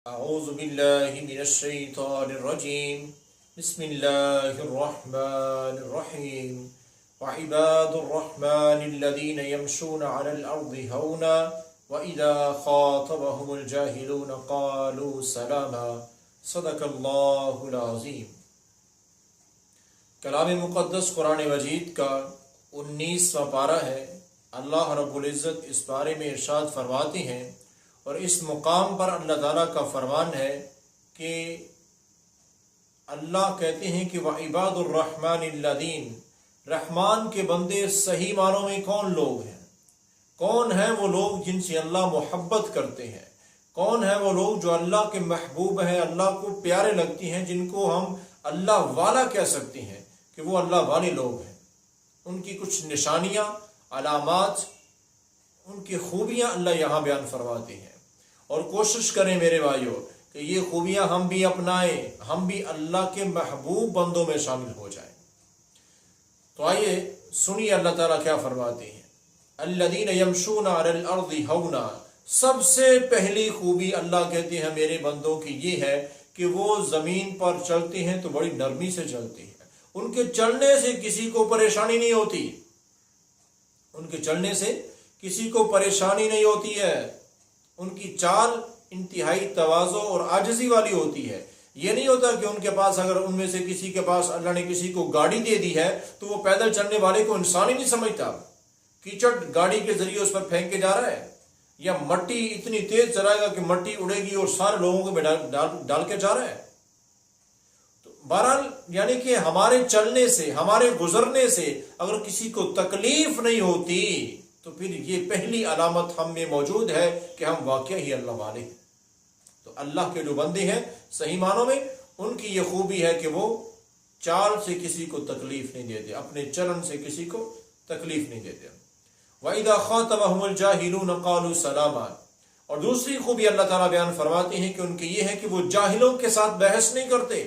أعوذ بالله من الشيطان الرجيم بسم الله الرحمن الرحيم وعباد الرحمن الذين يمشون على الأرض هونا وإذا خاطبهم الجاهلون قالوا سلاما صدق الله العظيم۔ کلام مقدس قرآن مجید کا 19واں پارہ ہے۔ اللہ رب العزت اس پارے میں ارشاد فرماتے ہیں اور اس مقام پر اللہ تعالیٰ کا فرمان ہے کہ اللہ کہتے ہیں کہ وَعِبَادُ الرَّحْمَنِ الَّذِينَ، رحمان کے بندے صحیح معنوں میں کون لوگ ہیں؟ کون ہیں وہ لوگ جن سے اللہ محبت کرتے ہیں؟ کون ہیں وہ لوگ جو اللہ کے محبوب ہیں، اللہ کو پیارے لگتی ہیں، جن کو ہم اللہ والا کہہ سکتے ہیں کہ وہ اللہ والے لوگ ہیں؟ ان کی کچھ نشانیاں، علامات، ان کی خوبیاں اللہ یہاں بیان فرماتے ہیں، اور کوشش کریں میرے بھائیوں کہ یہ خوبیاں ہم بھی اپنائیں، ہم بھی اللہ کے محبوب بندوں میں شامل ہو جائیں۔ تو آئیے سنیے اللہ تعالیٰ کیا فرماتے ہیں۔ الذین یمشون علی الارض ہونا، سب سے پہلی خوبی اللہ کہتے ہیں میرے بندوں کی یہ ہے کہ وہ زمین پر چلتے ہیں تو بڑی نرمی سے چلتے ہیں۔ ان کے چلنے سے کسی کو پریشانی نہیں ہوتی، ان کے چلنے سے کسی کو پریشانی نہیں ہوتی ہے۔ ان کی چال انتہائی تواضع اور عاجزی والی ہوتی ہے۔ یہ نہیں ہوتا کہ ان کے پاس، اگر ان میں سے کسی کے پاس اللہ نے کسی کو گاڑی دے دی ہے تو وہ پیدل چلنے والے کو انسان ہی نہیں سمجھتا، کیچڑ گاڑی کے ذریعے اس پر پھینک کے جا رہا ہے، یا مٹی اتنی تیز چلائے گا کہ مٹی اڑے گی اور سارے لوگوں کو ڈال کے جا رہا ہے۔ تو بہرحال یعنی کہ ہمارے چلنے سے، ہمارے گزرنے سے اگر کسی کو تکلیف نہیں ہوتی تو پھر یہ پہلی علامت ہم میں موجود ہے کہ ہم واقعہ ہی اللہ والے ہیں۔ تو اللہ کے جو بندے ہیں صحیح معنوں میں، ان کی یہ خوبی ہے کہ وہ چال سے کسی کو تکلیف نہیں دیتے، اپنے چلن سے کسی کو تکلیف نہیں دیتے۔ وَإِذَا خَاطَبَهُمُ الْجَاهِلُونَ قَالُوا سَلَامًا، اور دوسری خوبی اللہ تعالیٰ بیان فرماتے ہیں کہ ان کی یہ ہے کہ وہ جاہلوں کے ساتھ بحث نہیں کرتے۔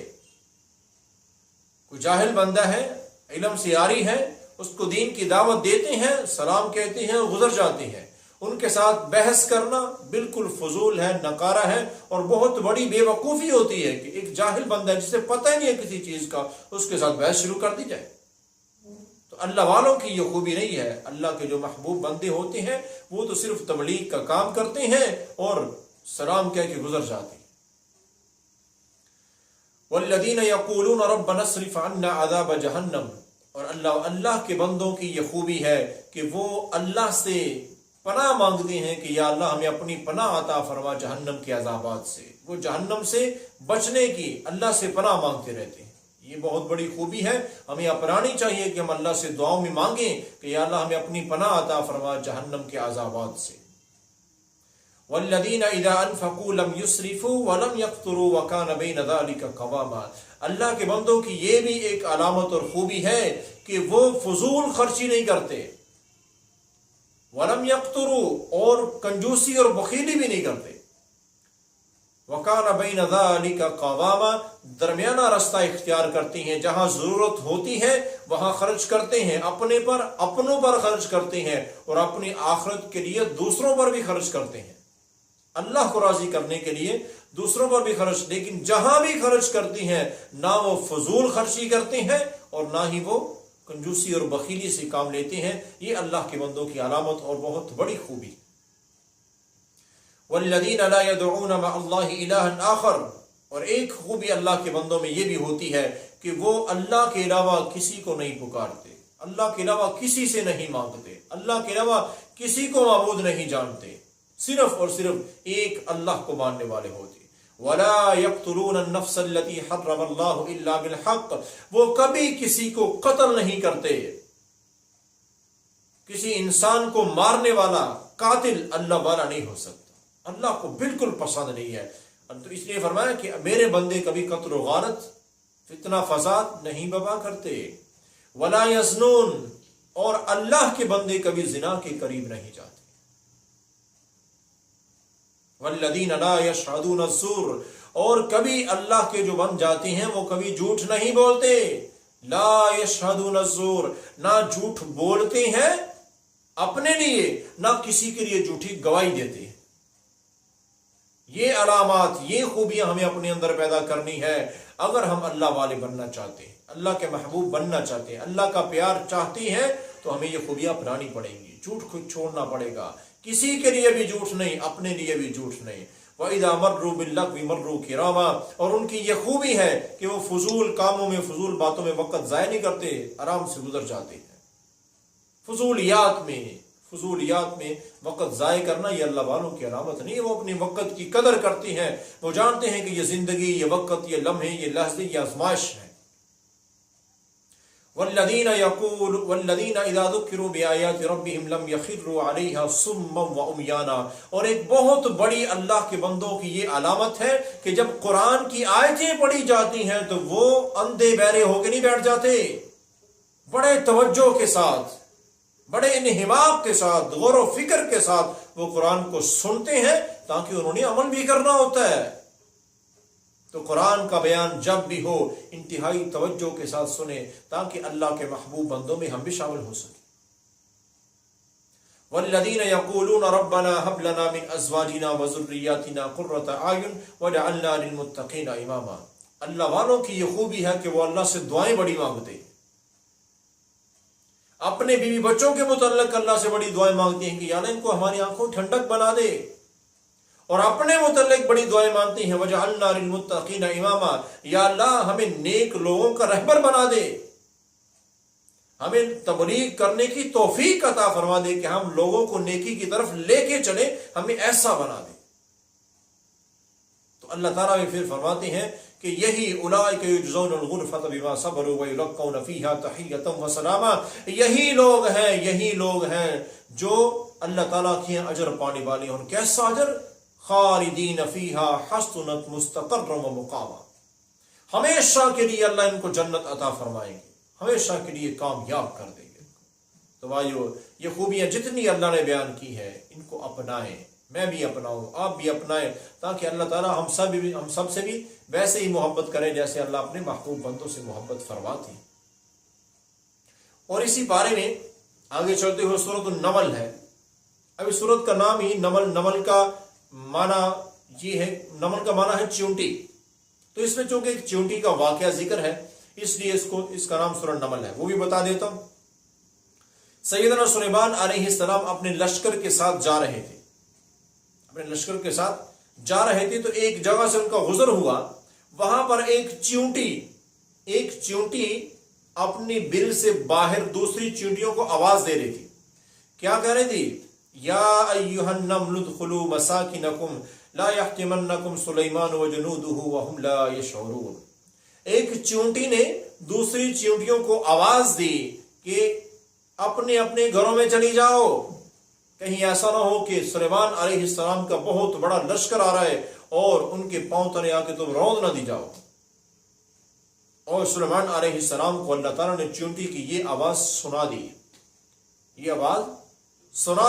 کوئی جاہل بندہ ہے، علم سے عاری ہے، اس کو دین کی دعوت دیتے ہیں، سلام کہتے ہیں، گزر جاتے ہیں۔ ان کے ساتھ بحث کرنا بالکل فضول ہے، نکارہ ہے، اور بہت بڑی بے وقوفی ہوتی ہے کہ ایک جاہل بندہ ہے جسے پتہ ہی نہیں ہے کسی چیز کا، اس کے ساتھ بحث شروع کر دی جائے۔ تو اللہ والوں کی یہ خوبی نہیں ہے۔ اللہ کے جو محبوب بندے ہوتے ہیں وہ تو صرف تبلیغ کا کام کرتے ہیں اور سلام کہہ کے گزر جاتے ہیں۔ والذین یقولون ربنا اصرف عنا عذاب جہنم، اور اللہ کے بندوں کی یہ خوبی ہے کہ وہ اللہ سے پناہ مانگتے ہیں کہ یا اللہ ہمیں اپنی پناہ عطا فرما جہنم کے عذابات سے۔ وہ جہنم سے بچنے کی اللہ سے پناہ مانگتے رہتے ہیں۔ یہ بہت بڑی خوبی ہے، ہمیں اپنانی چاہیے کہ ہم اللہ سے دعاؤں میں مانگیں کہ یا اللہ ہمیں اپنی پناہ عطا فرما جہنم کے عذابات سے۔ والذین اذا انفقوا لم يسرفوا ولم يقتروا وكان بين ذلك قواما، اللہ کے بندوں کی یہ بھی ایک علامت اور خوبی ہے کہ وہ فضول خرچی نہیں کرتے، ولم يقتروا، اور کنجوسی اور بخیلی بھی نہیں کرتے، وكان بين ذلك قواما، درمیانہ رستہ اختیار کرتے ہیں، جہاں ضرورت ہوتی ہے وہاں خرچ کرتے ہیں، اپنے پر، اپنوں پر خرچ کرتے ہیں، اور اپنی آخرت کے لیے دوسروں پر بھی خرچ کرتے ہیں، اللہ کو راضی کرنے کے لیے دوسروں پر بھی خرچ، لیکن جہاں بھی خرچ کرتی ہیں نہ وہ فضول خرچی کرتے ہیں اور نہ ہی وہ کنجوسی اور بخیلی سے کام لیتے ہیں۔ یہ اللہ کے بندوں کی علامت اور بہت بڑی خوبی۔ والذین لا يدعون مع اللہ الہا آخر، اور ایک خوبی اللہ کے بندوں میں یہ بھی ہوتی ہے کہ وہ اللہ کے علاوہ کسی کو نہیں پکارتے، اللہ کے علاوہ کسی سے نہیں مانگتے، اللہ کے علاوہ کسی کو معبود نہیں جانتے، صرف اور صرف ایک اللہ کو ماننے والے ہوتے۔ وَلَا يَقْتُلُونَ النَّفْسَ الَّتِي حَرَّمَ اللَّهُ إِلَّا بِالْحَقِّ، وہ کبھی کسی کو قتل نہیں کرتے۔ کسی انسان کو مارنے والا قاتل اللہ والا نہیں ہو سکتا، اللہ کو بالکل پسند نہیں ہے۔ تو اس لیے فرمایا کہ میرے بندے کبھی قتل و غارت، فتنہ فساد نہیں ببا کرتے۔ وَلَا يَزْنُونَ، اور اللہ کے بندے کبھی زنا کے قریب نہیں جاتے۔ والذین لا یشہدون الزور، اور کبھی اللہ کے جو بن جاتے ہیں وہ کبھی جھوٹ نہیں بولتے۔ لا یشہدون الزور، نہ جھوٹ بولتے ہیں اپنے لیے، نہ کسی کے لیے جھوٹی گواہی دیتے ہیں۔ یہ علامات، یہ خوبیاں ہمیں اپنے اندر پیدا کرنی ہے اگر ہم اللہ والے بننا چاہتے ہیں، اللہ کے محبوب بننا چاہتے ہیں، اللہ کا پیار چاہتے ہیں، تو ہمیں یہ خوبیاں اپنانی پڑیں گی۔ جھوٹ خود چھوڑنا پڑے گا، کسی کے لیے بھی جھوٹ نہیں، اپنے لیے بھی جھوٹ نہیں۔ وَإِذَا مَرُّوا بِاللَّغْوِ مَرُّوا كِرَامًا، اور ان کی یہ خوبی ہے کہ وہ فضول کاموں میں، فضول باتوں میں وقت ضائع نہیں کرتے، آرام سے گزر جاتے ہیں۔ فضولیات میں وقت ضائع کرنا یہ اللہ والوں کی علامت نہیں ہے۔ وہ اپنے وقت کی قدر کرتے ہیں، وہ جانتے ہیں کہ یہ زندگی، یہ وقت، یہ لمحے، یہ لحظے، یہ آزمائش ہے۔ والذین اذا ذکروا بآیات ربہم لم یخروا علیہا صما وعمیانا، اور ایک بہت بڑی اللہ کے بندوں کی یہ علامت ہے کہ جب قرآن کی آیتیں پڑھی جاتی ہیں تو وہ اندھے بہرے ہو کے نہیں بیٹھ جاتے، بڑے توجہ کے ساتھ، بڑے انہماک کے ساتھ، غور و فکر کے ساتھ وہ قرآن کو سنتے ہیں، تاکہ انہوں نے عمل بھی کرنا ہوتا ہے۔ تو قرآن کا بیان جب بھی ہو انتہائی توجہ کے ساتھ سنیں، تاکہ اللہ کے محبوب بندوں میں ہم بھی شامل ہو سکیں۔ والذین یقولون ربنا هب لنا من ازواجنا وذریاتنا قرۃ اعین واجعلنا للمتقین اماما، اللہ والوں کی یہ خوبی ہے کہ وہ اللہ سے دعائیں بڑی مانگتے ہیں، اپنے بیوی بچوں کے متعلق اللہ سے بڑی دعائیں مانگتے ہیں کہ یا اللہ ان کو ہماری آنکھوں ٹھنڈک بنا دے، اور اپنے متعلق بڑی دعائیں مانگتے ہیں وجعلنا للمتقین اماما، یا اللہ ہمیں نیک لوگوں کا رہبر بنا دے، ہمیں تبلیغ کرنے کی توفیق عطا فرما دے کہ ہم لوگوں کو نیکی کی طرف لے کے چلیں، ہمیں ایسا بنا دے۔ تو اللہ تعالیٰ بھی پھر فرماتے ہیں کہ یہی اولئک یجزون الغرفۃ بما صبروا ویلقون فیہا تحیۃ وسلاما، یہی لوگ ہیں جو اللہ تعالیٰ کے اجر پانے والے ہیں۔ اور کیسا اجر؟ خالدین فیہا حسنت مستقرا ومقاما، ہمیشہ کے لیے اللہ ان کو جنت عطا فرمائیں گے، ہمیشہ کے لیے کامیاب کر دیں گے۔ تو بھائیو، یہ خوبیاں جتنی اللہ نے بیان کی ہے ان کو اپنائیں، میں بھی اپناؤں، آپ بھی اپنائیں، تاکہ اللہ تعالیٰ ہم سب سے بھی ویسے ہی محبت کرے جیسے اللہ اپنے محبوب بندوں سے محبت فرماتی۔ اور اسی بارے میں آگے چلتے ہوئے سورۃ النمل ہے۔ اب اس سورت کا نام ہی نمل کا معنی یہ ہے، نمل کا معنی ہے چیونٹی، تو اس میں چونکہ ایک چیونٹی کا واقعہ ذکر ہے، اس لیے اس کا نام سورۃ نمل ہے۔ وہ بھی بتا دیتا ہوں۔ سیدنا سلیمان علیہ السلام اپنے لشکر کے ساتھ جا رہے تھے، تو ایک جگہ سے ان کا گزر ہوا، وہاں پر ایک چیونٹی اپنی بل سے باہر دوسری چیونٹیوں کو آواز دے رہی تھی۔ کیا کہہ رہی تھی؟ یا ایھا النمل ادخلوا مساکنکم لا یحطمنکم سلیمان وجنودہ وہم لا یشعرون۔ ایک چیونٹی نے دوسری چیونٹیوں کو آواز دی کہ اپنے اپنے گھروں میں چلی جاؤ، کہیں ایسا نہ ہو کہ سلیمان علیہ السلام کا بہت بڑا لشکر آ رہا ہے اور ان کے پاؤں تلے آ کے تم روند نہ دی جاؤ۔ اور سلیمان علیہ السلام کو اللہ تعالیٰ نے چیونٹی کی یہ آواز سنا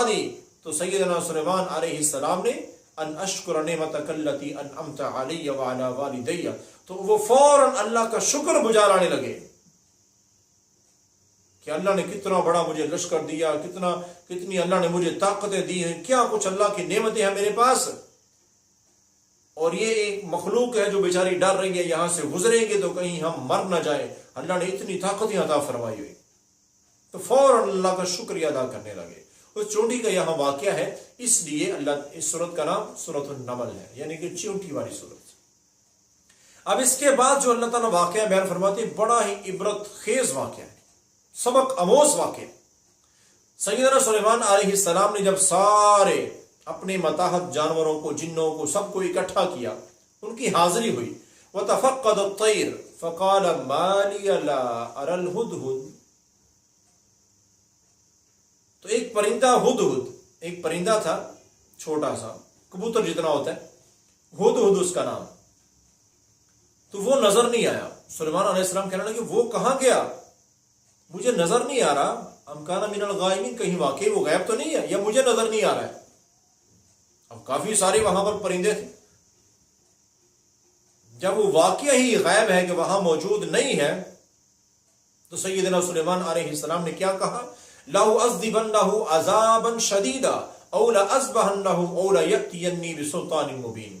دی، تو سیدنا سلیمان علیہ السلام نے ان اشکر نعمتک التی انعمت علی وعلی والدی، تو وہ فوراً اللہ کا شکر گزارانے لگے کہ اللہ نے کتنا بڑا مجھے لشکر دیا، کتنی اللہ نے مجھے طاقتیں دی ہیں، کیا کچھ اللہ کی نعمتیں ہیں میرے پاس، اور یہ ایک مخلوق ہے جو بیچاری ڈر رہی ہے یہاں سے گزریں گے تو کہیں ہم مر نہ جائیں، اللہ نے اتنی طاقتیں عطا فرمائی ہوئی، تو فوراً اللہ کا شکریہ ادا کرنے لگے۔ اس چونٹی کا یہاں واقعہ ہے، اس لیے اللہ اس سورت کا نام سورۃ النمل ہے، یعنی کہ چونٹی والی سورت۔ اب اس کے بعد جو اللہ تعالیٰ واقعہ بیان فرماتے ہیں، بڑا ہی عبرت خیز واقعہ ہے، سبق آموز واقعہ۔ سیدنا سلیمان علیہ السلام نے جب سارے اپنے متاحت جانوروں کو، جنوں کو، سب کو اکٹھا کیا، ان کی حاضری ہوئی، وَتَفَقَّدَ الطَّيْرَ فَقَالَ مَا لِيَ لَا أَرَى الْهُدْهُدْ، تو ایک پرندہ ہدہد، ایک پرندہ تھا چھوٹا سا، کبوتر جتنا ہوتا ہے، ہدہد اس کا نام، تو وہ نظر نہیں آیا۔ سلیمان علیہ السلام کہنے لگے وہ کہاں گیا؟ مجھے نظر نہیں آ رہا، ام کان من الغائبین، کہیں واقعی وہ غائب تو نہیں ہے، یا مجھے نظر نہیں آ رہا ہے۔ اب کافی سارے وہاں پر پرندے تھے، جب وہ واقعہ ہی غائب ہے کہ وہاں موجود نہیں ہے، تو سیدنا سلیمان علیہ السلام نے کیا کہا؟ لَأُعَذِّبَنَّهُ عَذَابًا شَدِيدًا أَوْ لَأَذْبَحَنَّهُ أَوْ لَيَأْتِيَنِّي بِسُلْطَانٍ مُبِينٍ،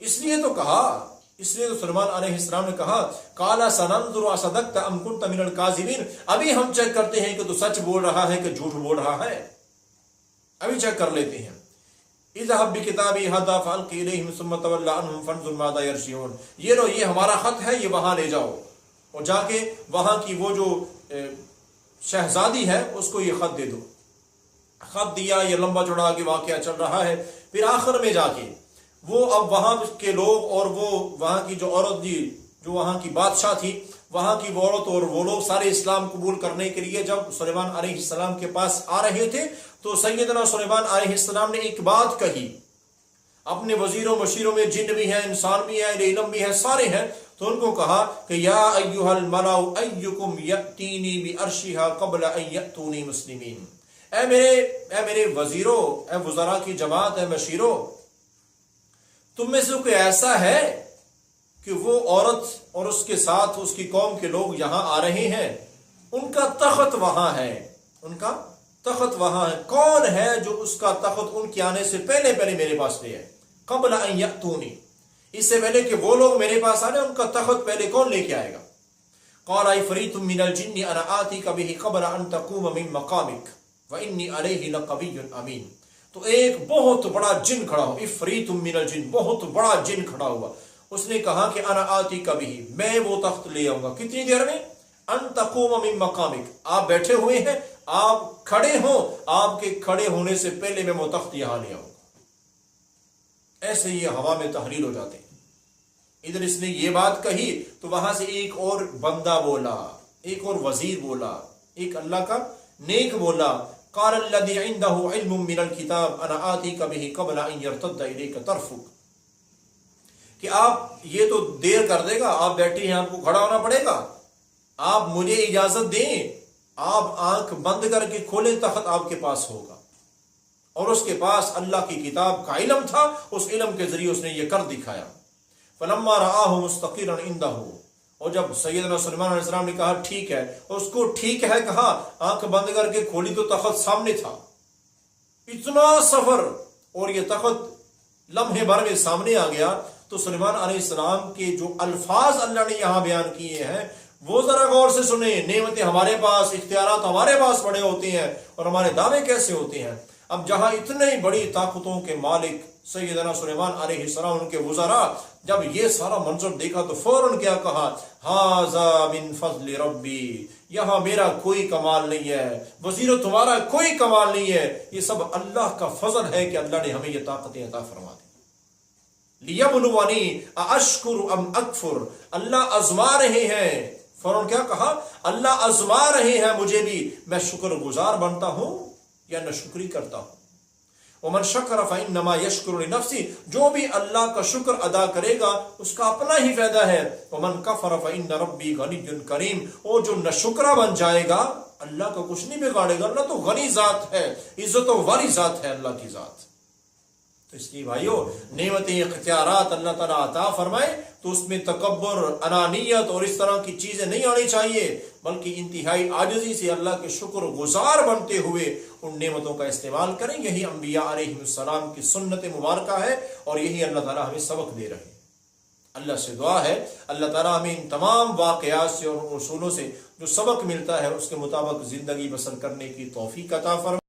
اس لیے تو سلیمان علیہ السلام نے کہا قال سننظر اصدقت ام كنت من الكاذبین، ابھی ہم چیک کرتے ہیں کہ تو سچ بول رہا ہے کہ جھوٹ بول رہا ہے، ابھی چیک کر لیتے ہیں۔ اذهب بکتابی هذا فالق الیہم ثم تول عنہم فانظر ماذا یرجعون، یہ لو، یہ ہمارا خط ہے، یہ وہاں لے جاؤ، اور جا کے وہاں کی وہ جو شہزادی ہے اس کو یہ خط دے دو۔ خط دیا، یہ لمبا چوڑا کے واقعہ چل رہا ہے۔ پھر آخر میں جا کے وہ اب وہاں کے لوگ اور وہ وہاں کی جو عورت تھی، جو وہاں کی بادشاہ تھی، وہاں کی وہ عورت اور وہ لوگ سارے اسلام قبول کرنے کے لیے جب سلیمان علیہ السلام کے پاس آ رہے تھے تو سیدنا سلیمان علیہ السلام نے ایک بات کہی اپنے وزیروں مشیروں میں، جن بھی ہیں، انسان بھی ہیں، علم بھی ہیں، سارے ہیں، تو ان کو کہا کہ یا ایھا الملأ ایکم یأتینی بعرشھا قبل ان یأتونی مسلمین، اے میرے وزیروں، اے وزراء کی جماعت، اے مشیروں، تم میں سے کوئی ایسا ہے کہ وہ عورت اور اس کے ساتھ اس کی قوم کے لوگ یہاں آ رہے ہیں، ان کا تخت وہاں ہے، ان کا تخت وہاں ہے، کون ہے جو اس کا تخت ان کے آنے سے پہلے میرے پاس لے آئے؟ قبل ان یأتونی، اس سے پہلے کہ وہ لوگ میرے پاس آ رہے، ان کا تخت پہلے کون لے کے آئے گا؟ قال عفریت من الجن انا آتیک بہ قبل ان تقوم من مقامک وانی علیہ لقوی امین۔ تو ایک بہت بڑا جن کھڑا ہو، عفریت من الجن، بہت بڑا جن کھڑا ہوا، اس نے کہا کہ انا آتیک بہ، میں وہ تخت لے آؤں گا، کتنی دیر میں؟ ان تقوم من مقامک، آپ بیٹھے ہوئے ہیں، آپ کھڑے ہوں، آپ کے کھڑے ہونے سے پہلے میں وہ تخت یہاں لے آؤں گا۔ ایسے یہ ہوا میں تحلیل ہو جاتے ہیں۔ ادھر اس نے یہ بات کہی تو وہاں سے ایک اور بندہ بولا، ایک اور وزیر بولا، ایک اللہ کا نیک بولا، قال الذي عنده علم من الكتاب انا آتيك به قبل ان يرتد اليك طرفك، کہ آپ یہ تو دیر کر دے گا، آپ بیٹھے ہیں، آپ کو کھڑا ہونا پڑے گا، آپ مجھے اجازت دیں، آپ آنکھ بند کر کے کھولیں، تخت آپ کے پاس ہوگا۔ اور اس کے پاس اللہ کی کتاب کا علم تھا، اس علم کے ذریعے اس نے یہ کر دکھایا۔ فلما رآہ مستقرا عنده، اور جب سیدنا سلیمان علیہ السلام نے کہا ٹھیک ہے، اس کو ٹھیک ہے کہا، آنکھ بند کر کے کھولی تو تخت سامنے تھا، اتنا سفر، اور یہ تخت لمحے بھر میں سامنے آ گیا۔ تو سلیمان علیہ السلام کے جو الفاظ اللہ نے یہاں بیان کیے ہیں وہ ذرا غور سے سنیں۔ نعمتیں ہمارے پاس، اختیارات ہمارے پاس بڑے ہوتے ہیں، اور ہمارے دعوے کیسے ہوتے ہیں۔ اب جہاں اتنے بڑی طاقتوں کے مالک سیدنا سلیمان علیہ السلام، ان کے وزراء، جب یہ سارا منظر دیکھا تو فوراً کیا کہا؟ ھذا من فضل ربی، یہاں میرا کوئی کمال نہیں ہے، وزیروں تمہارا کوئی کمال نہیں ہے، یہ سب اللہ کا فضل ہے کہ اللہ نے ہمیں یہ طاقتیں عطا فرما دی۔ لیبلونی ااشکر ام اکفر، اللہ آزما رہے ہیں، فوراً کیا کہا؟ اللہ آزما رہے ہیں مجھے بھی، میں شکر گزار بنتا ہوں یا نہ شکری کرتا ہوں۔ ومن شکر فانما یشکر لنفسہ، جو بھی اللہ کا شکر ادا کرے گا اس کا اپنا ہی فائدہ ہے۔ ومن کفر فان ربی غنی کریم، اور جو نہ شکرا بن جائے گا اللہ کا کچھ نہیں بگاڑے گا، اللہ تو غنی ذات ہے، عزت و والی ذات ہے اللہ کی ذات۔ تو اس لیے بھائیو، نعمتیں، اختیارات اللہ تعالیٰ عطا فرمائے تو اس میں تکبر، انانیت اور اس طرح کی چیزیں نہیں آنی چاہیے، بلکہ انتہائی عاجزی سے اللہ کے شکر گزار بنتے ہوئے ان نعمتوں کا استعمال کریں۔ یہی انبیاء علیہ السلام کی سنت مبارکہ ہے، اور یہی اللہ تعالیٰ ہمیں سبق دے رہے ہیں۔ اللہ سے دعا ہے اللہ تعالیٰ ہمیں ان تمام واقعات سے اور اصولوں سے جو سبق ملتا ہے اس کے مطابق زندگی بسر کرنے کی توفیق عطا فرمائے۔